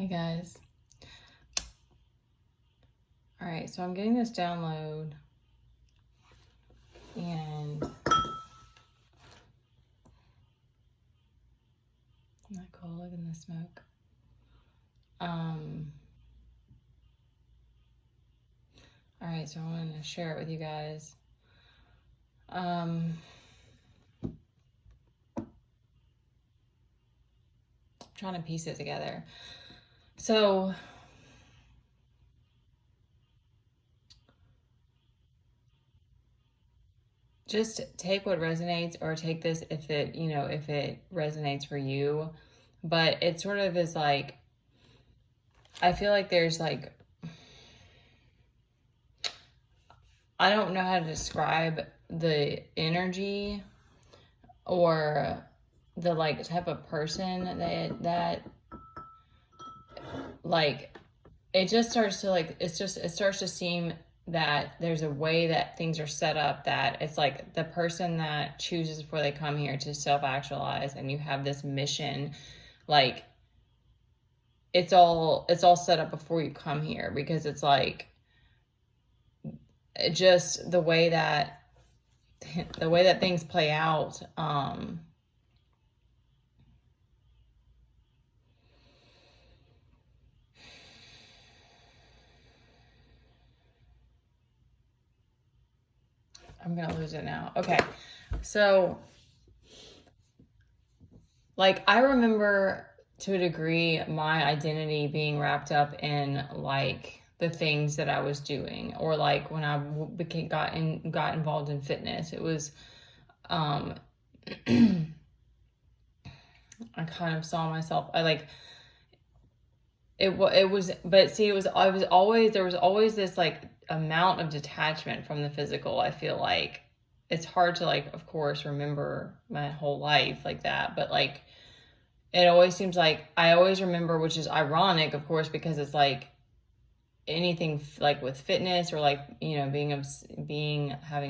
Hey guys. All right, so I'm getting this download and not cool, look at the smoke. All right, so I wanted to share it with you guys. Trying to piece it together. So just take what resonates, or take this if it resonates for you. But it sort of is like, I feel like there's like, I don't know how to describe the energy or the like type of person that like, it just starts to like, it starts to seem that there's a way that things are set up, that it's like the person that chooses before they come here to self-actualize, and you have this mission, like it's all set up before you come here, because it's like just the way that things play out. I'm gonna lose it now. Okay, so like, I remember to a degree my identity being wrapped up in like the things that I was doing, or like when I got involved in fitness. It was I kind of saw myself, it was, but see, there was always this like amount of detachment from the physical. I feel like it's hard to, like, of course, remember my whole life like that, but like it always seems like I always remember, which is ironic, of course, because it's like anything like with fitness, or like, having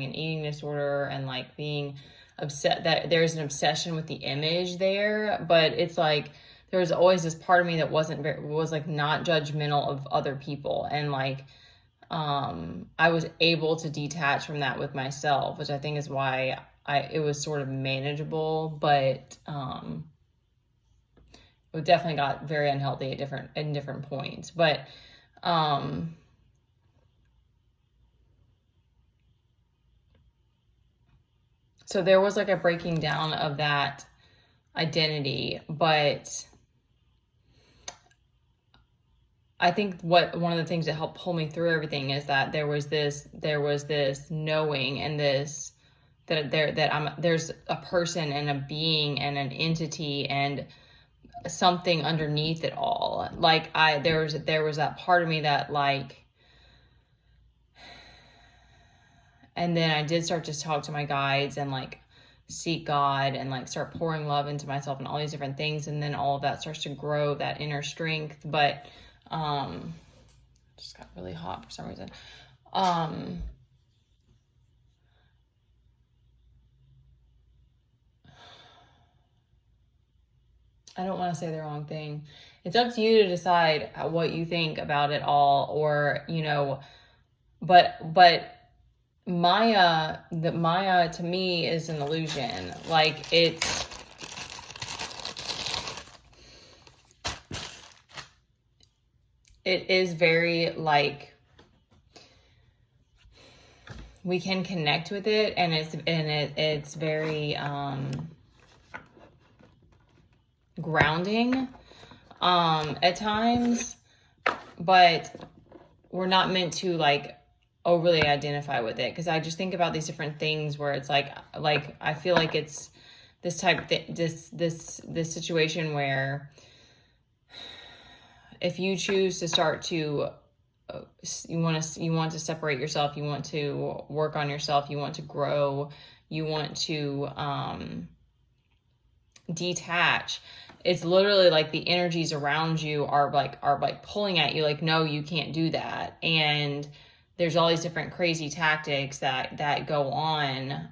an eating disorder, and like being upset that there's an obsession with the image there. But it's like there was always this part of me that was like not judgmental of other people, and like I was able to detach from that with myself, which I think is why it was sort of manageable. But it definitely got very unhealthy in different points. But so there was like a breaking down of that identity. But I think one of the things that helped pull me through everything is that there was this knowing, and there's a person and a being and an entity and something underneath it all. Like there was that part of me that like, and then I did start to talk to my guides and like seek God and like start pouring love into myself and all these different things, and then all of that starts to grow that inner strength. But just got really hot for some reason. I don't want to say the wrong thing. It's up to you to decide what you think about it all, or, but Maya to me is an illusion. Like it is very like, we can connect with it, and it's very grounding at times, but we're not meant to like overly identify with it, because I just think about these different things where it's like I feel like it's this this situation where if you choose to start to you want to separate yourself, you want to work on yourself, you want to grow, you want to detach, it's literally like the energies around you are like pulling at you like, no, you can't do that. And there's all these different crazy tactics that go on.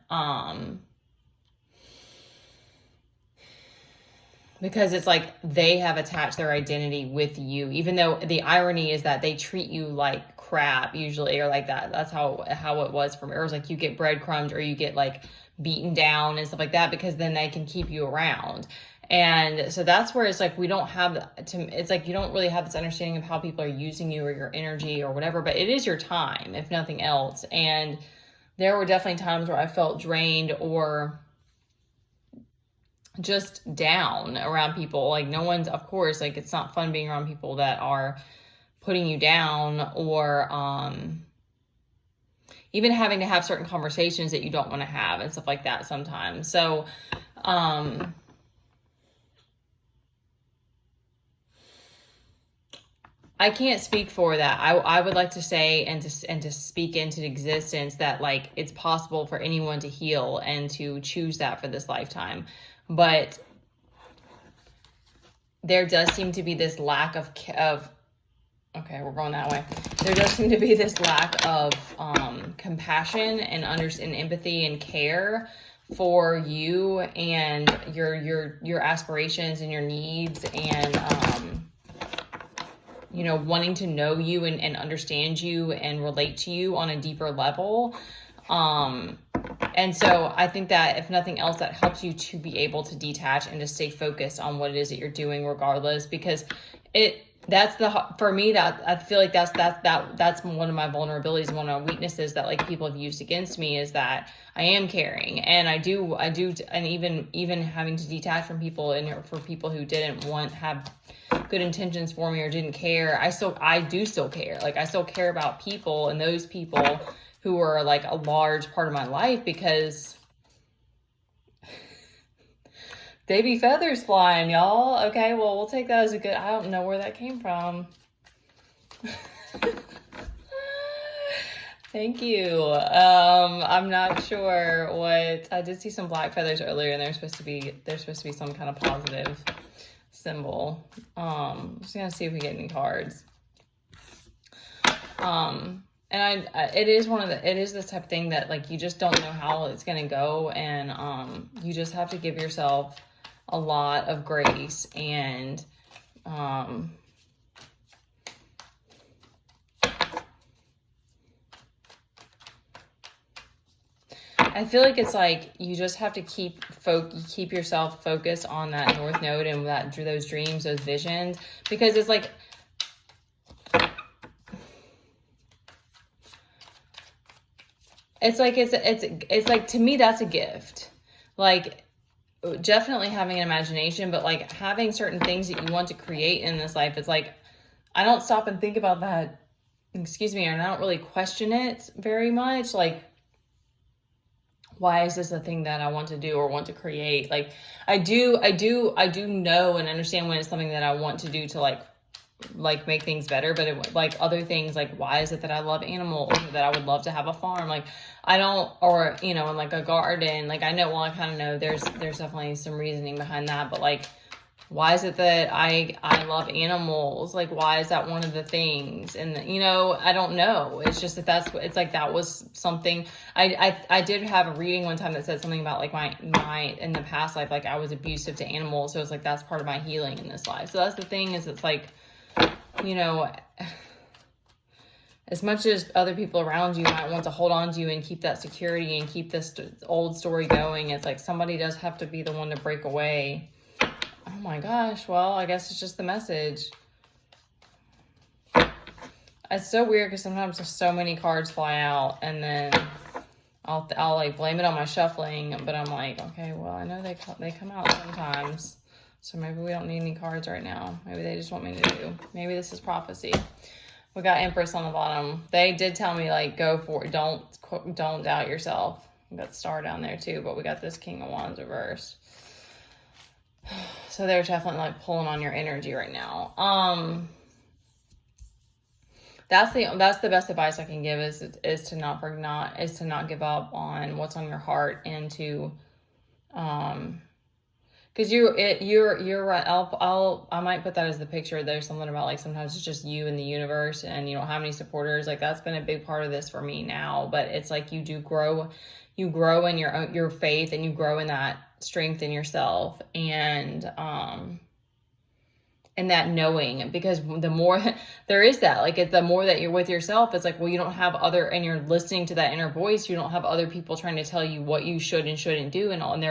because it's like they have attached their identity with you, even though the irony is that they treat you like crap usually, or like that. That's how it was for me. Or it was like you get breadcrumbs, or you get like beaten down and stuff like that, because then they can keep you around. And so that's where it's like we don't have it's like you don't really have this understanding of how people are using you or your energy or whatever, but it is your time, if nothing else. And there were definitely times where I felt drained or just down around people. Like, no one's, of course, like, it's not fun being around people that are putting you down, or even having to have certain conversations that you don't want to have and stuff like that sometimes. So I can't speak for that. I would like to say and to speak into existence that, like, it's possible for anyone to heal and to choose that for this lifetime. But there does seem to be this lack of okay, we're going that way. There does seem to be this lack of compassion and empathy and care for you and your aspirations and your needs, and you know, wanting to know you and understand you and relate to you on a deeper level. And so I think that if nothing else, that helps you to be able to detach and to stay focused on what it is that you're doing regardless, because for me, that I feel like that's one of my vulnerabilities, one of my weaknesses that, like, people have used against me, is that I am caring, and I do, and even having to detach from people, and for people who didn't have good intentions for me or didn't care, I do still care. Like, I still care about people, and those people who are like a large part of my life, because they be feathers flying, y'all. Okay, well, we'll take that as a good, I don't know where that came from. Thank you. I'm not sure what, I did see some black feathers earlier, and there's supposed to be some kind of positive symbol. I'm just gonna see if we get any cards. And it is this type of thing that, like, you just don't know how it's going to go. And, you just have to give yourself a lot of grace. And, I feel like it's like, you just have to keep yourself focused on that North Node and those dreams, those visions, because it's like, it's like, to me, that's a gift. Like, definitely having an imagination, but like having certain things that you want to create in this life. It's like, I don't stop and think about that, excuse me, and I don't really question it very much. Like, why is this a thing that I want to do or want to create? Like, I do know and understand when it's something that I want to do to like make things better, but like other things, like, why is it that I love animals, or that I would love to have a farm? Like, I don't, or, you know, in like a garden, like, I know, well, I kind of know there's definitely some reasoning behind that, but like, why is it that I love animals? Like, why is that one of the things? And, you know, I don't know. It's just that it's like, that was something. I did have a reading one time that said something about, like, my in the past life, like, I was abusive to animals. So it's like, that's part of my healing in this life. So that's the thing, is it's like, you know, as much as other people around you might want to hold on to you and keep that security and keep this old story going, it's like, somebody does have to be the one to break away. Oh my gosh, well, I guess it's just the message. It's so weird, because sometimes there's so many cards fly out, and then I'll like blame it on my shuffling, but I'm like, okay, well, I know they come out sometimes. So maybe we don't need any cards right now. Maybe they just want me to do. Maybe this is prophecy. We got Empress on the bottom. They did tell me, like, go for it. Don't doubt yourself. We got Star down there too, but we got this King of Wands reversed. So they're definitely, like, pulling on your energy right now. That's the best advice I can give, is to not give up on what's on your heart, and to because you're right. I might put that as the picture. There's something about, like, sometimes it's just you and the universe, and you don't have any supporters. Like, that's been a big part of this for me now. But it's like, you grow in your faith, and you grow in that strength in yourself, and that knowing, because the more there is that, like, the more that you're with yourself, it's like, well, you don't have other, and you're listening to that inner voice, you don't have other people trying to tell you what you should and shouldn't do, and all, and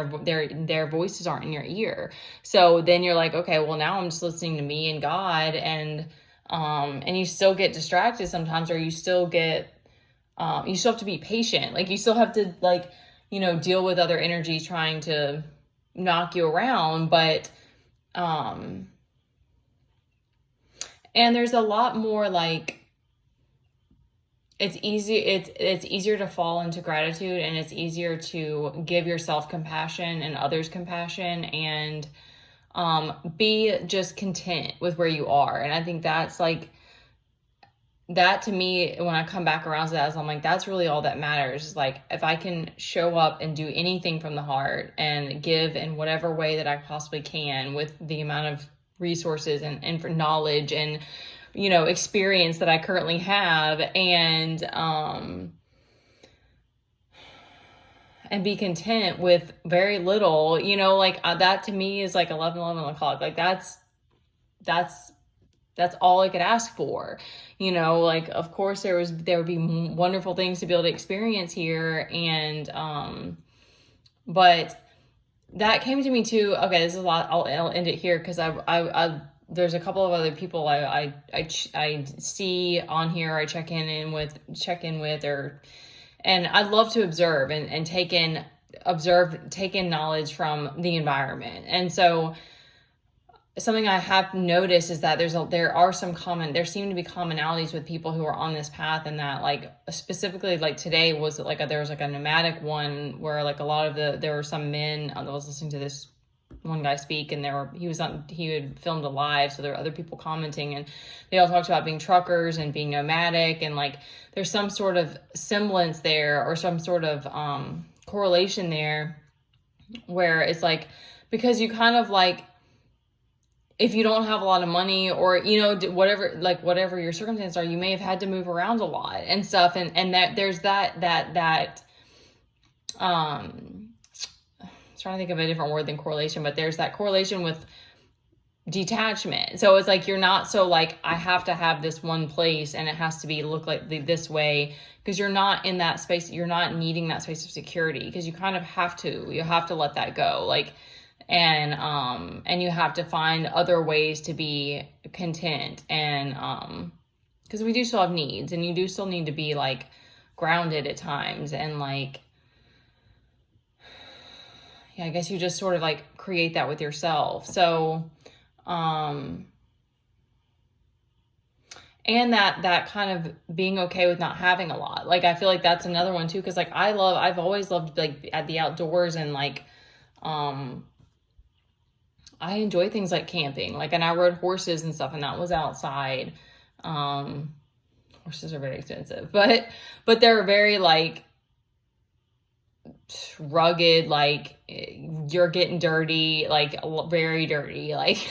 their voices aren't in your ear. So then you're like, okay, well, now I'm just listening to me and God, and you still get distracted sometimes, or you still get, you still have to be patient. Like, you still have to, like, deal with other energies trying to knock you around, but, and there's a lot more, like, it's easier to fall into gratitude, and it's easier to give yourself compassion and others compassion, and be just content with where you are. And I think that's like, that to me, when I come back around to that, I'm like, that's really all that matters, is like, if I can show up and do anything from the heart and give in whatever way that I possibly can, with the amount of resources and for knowledge and experience that I currently have, and be content with very little, like, that to me is like 11 o'clock. Like, that's all I could ask for. Like, of course there would be wonderful things to be able to experience here, and but that came to me too. Okay, this is a lot. I'll end it here, because I there's a couple of other people I see on here, I check in with, and I'd love to observe and take in knowledge from the environment. And so something I have noticed is that there seem to be commonalities with people who are on this path, and that, like, specifically, like, today was like there was like a nomadic one where, like, a lot of there were some men. I was listening to this one guy speak, and he had filmed a live, so there were other people commenting, and they all talked about being truckers and being nomadic, and, like, there's some sort of semblance there, or some sort of correlation there, where it's like, because you kind of, like, if you don't have a lot of money, or whatever your circumstances are, you may have had to move around a lot and stuff, and that there's that trying to think of a different word than correlation, but there's that correlation with detachment. So it's like, you're not so, like, I have to have this one place and it has to look like this way, because you're not in that space. You're not needing that space of security, because you kind of have to let that go. Like, and you have to find other ways to be content, and because we do still have needs, and you do still need to be, like, grounded at times, and, like, yeah, I guess you just sort of, like, create that with yourself. So, and that kind of being okay with not having a lot. Like, I feel like that's another one too, because, like, I've always loved, like, at the outdoors, and, like, I enjoy things like camping, like, and I rode horses and stuff, and that was outside. Horses are very expensive, but they're very, like, rugged, like, you're getting dirty, like, very dirty, like,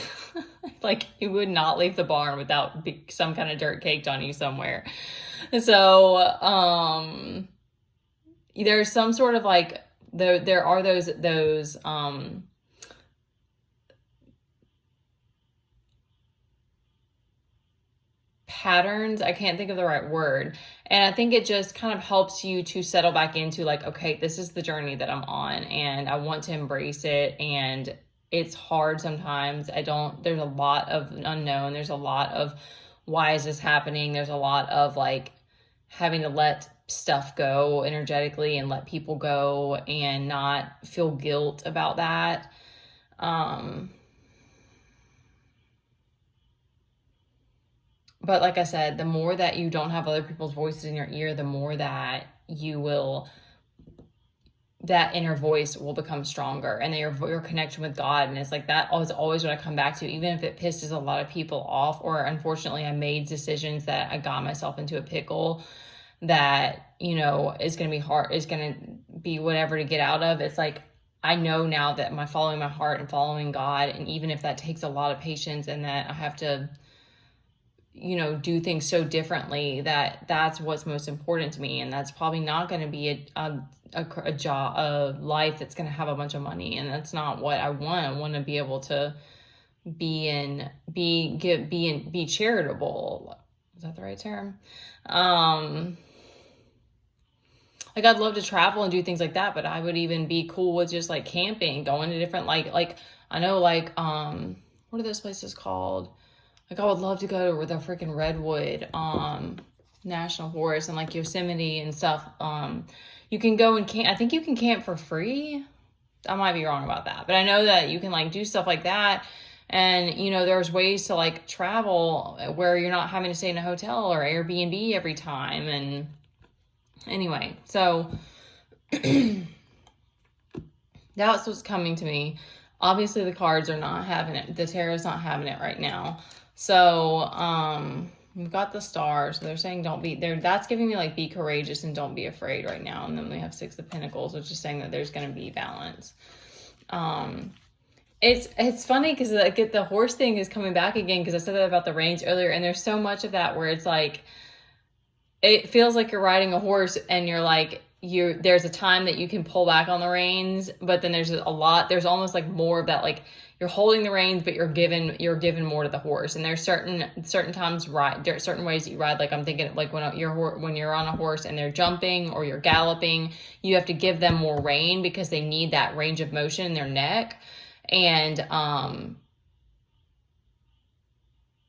like, you would not leave the barn without some kind of dirt caked on you somewhere. So there's some sort of, like, there are those patterns. I can't think of the right word. And I think it just kind of helps you to settle back into, like, okay, this is the journey that I'm on, and I want to embrace it. And it's hard sometimes. There's a lot of unknown. There's a lot of, why is this happening? There's a lot of, like, having to let stuff go energetically, and let people go, and not feel guilt about that. But like I said, the more that you don't have other people's voices in your ear, the more that that inner voice will become stronger, and then your connection with God. And it's like, that is always what I come back to, even if it pisses a lot of people off, or unfortunately I made decisions that I got myself into a pickle that, is going to be hard, is going to be whatever to get out of. It's like, I know now that following my heart and following God, and even if that takes a lot of patience, and that I have to, do things so differently, that's what's most important to me. And that's probably not going to be a job, a life that's going to have a bunch of money. And that's not what I want. I want to be able to be charitable. Is that the right term? Like, I'd love to travel and do things like that, but I would even be cool with just like camping, going to different, like I know, like, what are those places called? Like, I would love to go to the freaking Redwood National Forest and like Yosemite and stuff. You can go and camp. I think you can camp for free. I might be wrong about that, but I know that you can like do stuff like that. And, there's ways to like travel where you're not having to stay in a hotel or Airbnb every time. And anyway, so that's what's coming to me. Obviously the cards are not having it. The tarot's not having it right now. So, we've got the Star. So they're saying that's giving me like be courageous and don't be afraid right now. And then we have 6 of Pentacles, which is saying that there's going to be balance. It's funny because like the horse thing is coming back again, because I said that about the range earlier, and there's so much of that where it's like, it feels like you're riding a horse and you're like, there's a time that you can pull back on the reins, but then there's almost like more of that, like you're holding the reins, but you're given more to the horse. And there's certain times there's certain ways that you ride. Like I'm thinking like when you're on a horse and they're jumping or you're galloping, you have to give them more rein because they need that range of motion in their neck. And,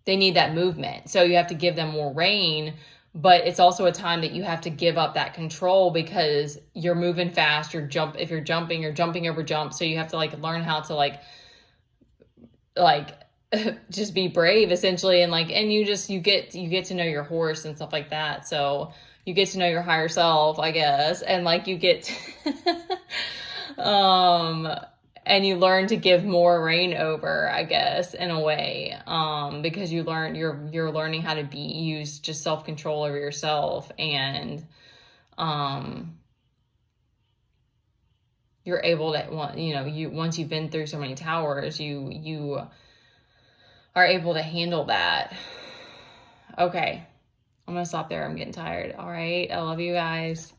they need that movement. So you have to give them more rein, but it's also a time that you have to give up that control because you're moving fast. If you're jumping, you're jumping over jumps. So you have to like learn how to like just be brave essentially. And you get to know your horse and stuff like that. So you get to know your higher self, I guess. And like you get, and you learn to give more rein over, I guess, in a way, because you're learning how to use just self-control over yourself, and you're able to, once you've been through so many towers, you are able to handle that. Okay, I'm gonna stop there. I'm getting tired. All right, I love you guys.